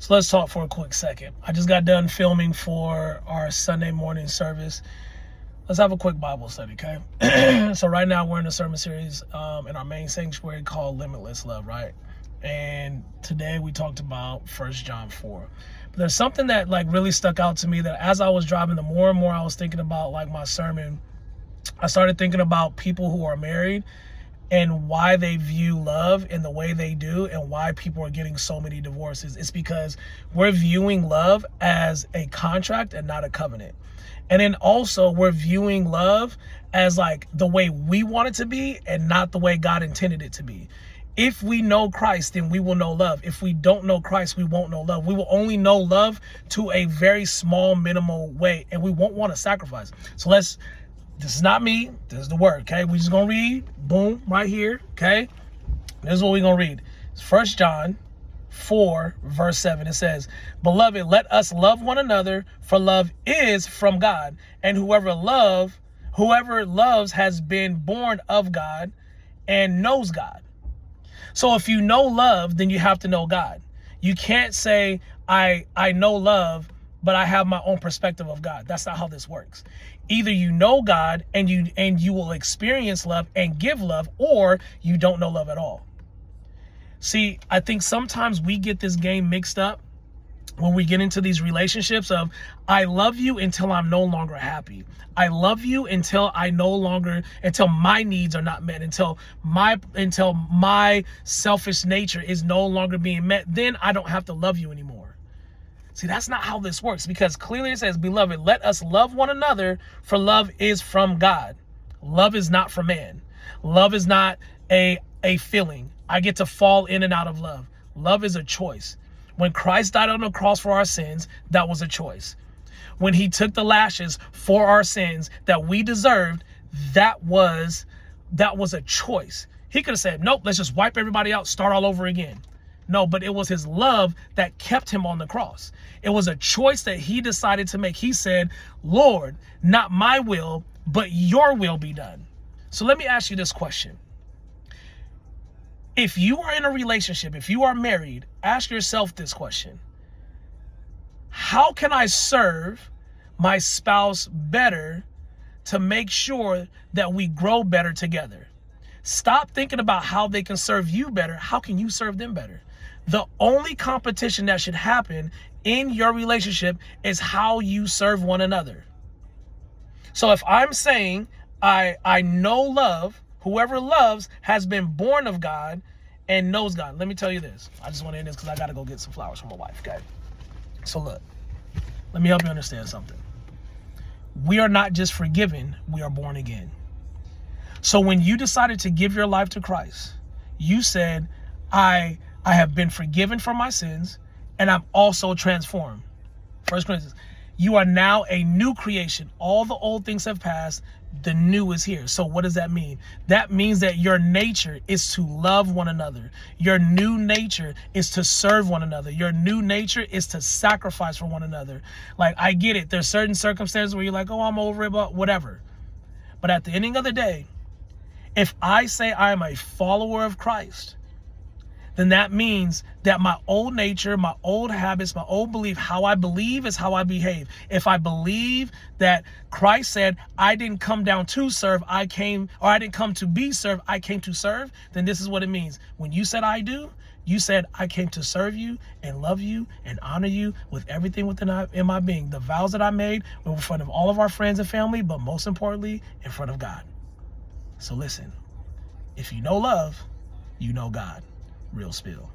So let's talk for a quick second. I just got done filming for our Sunday morning service. Let's have a quick Bible study, okay? So right now we're in a sermon series in our main sanctuary called Limitless Love, right? And today we talked about 1 John 4. But there's something that really stuck out to me, that as I was driving, the more and more I was thinking about my sermon, I started thinking about people who are married and why they view love in the way they do, and why people are getting so many divorces. It's because we're viewing love as a contract and not a covenant. And then also we're viewing love as the way we want it to be and not the way God intended it to be. If we know Christ, then we will know love. If we don't know Christ, we won't know love. We will only know love to a very small, minimal way, and we won't want to sacrifice. So this is not me, this is the word, okay? We're just gonna read, boom, right here, okay? This is what we're gonna read. It's 1 John 4, verse 7. It says, "Beloved, let us love one another, for love is from God. And whoever loves has been born of God and knows God." So if you know love, then you have to know God. You can't say, I know love, but I have my own perspective of God. That's not how this works. Either you know God and you will experience love and give love, or you don't know love at all. See, I think sometimes we get this game mixed up when we get into these relationships of, I love you until I'm no longer happy. I love you until my needs are not met, until my selfish nature is no longer being met. Then I don't have to love you anymore. See, that's not how this works, because clearly it says, "Beloved, let us love one another, for love is from God." Love is not from man. Love is not a feeling. I get to fall in and out of love. Love is a choice. When Christ died on the cross for our sins, that was a choice. When he took the lashes for our sins that we deserved, that was a choice. He could have said, "Nope, let's just wipe everybody out, start all over again." No, but it was his love that kept him on the cross. It was a choice that he decided to make. He said, "Lord, not my will, but your will be done." So let me ask you this question. If you are in a relationship, if you are married, ask yourself this question: how can I serve my spouse better to make sure that we grow better together? Stop thinking about how they can serve you better. How can you serve them better? The only competition that should happen in your relationship is how you serve one another. So if I'm saying I know love, whoever loves has been born of God and knows God. Let me tell you this. I just want to end this because I got to go get some flowers for my wife, okay? So look, let me help you understand something. We are not just forgiven, we are born again. So when you decided to give your life to Christ, you said, I have been forgiven for my sins, and I'm also transformed. 1 Corinthians, you are now a new creation. All the old things have passed. The new is here. So what does that mean? That means that your nature is to love one another. Your new nature is to serve one another. Your new nature is to sacrifice for one another. I get it. There's certain circumstances where you're like, oh, I'm over it, but whatever. But at the ending of the day, if I say I am a follower of Christ, then that means that my old nature, my old habits, my old belief, how I believe is how I behave. If I believe that Christ said, I didn't come down to serve, I didn't come to be served, I came to serve, then this is what it means. When you said I do, you said I came to serve you and love you and honor you with everything in my being. The vows that I made were in front of all of our friends and family, but most importantly, in front of God. So listen, if you know love, you know God. Real spill.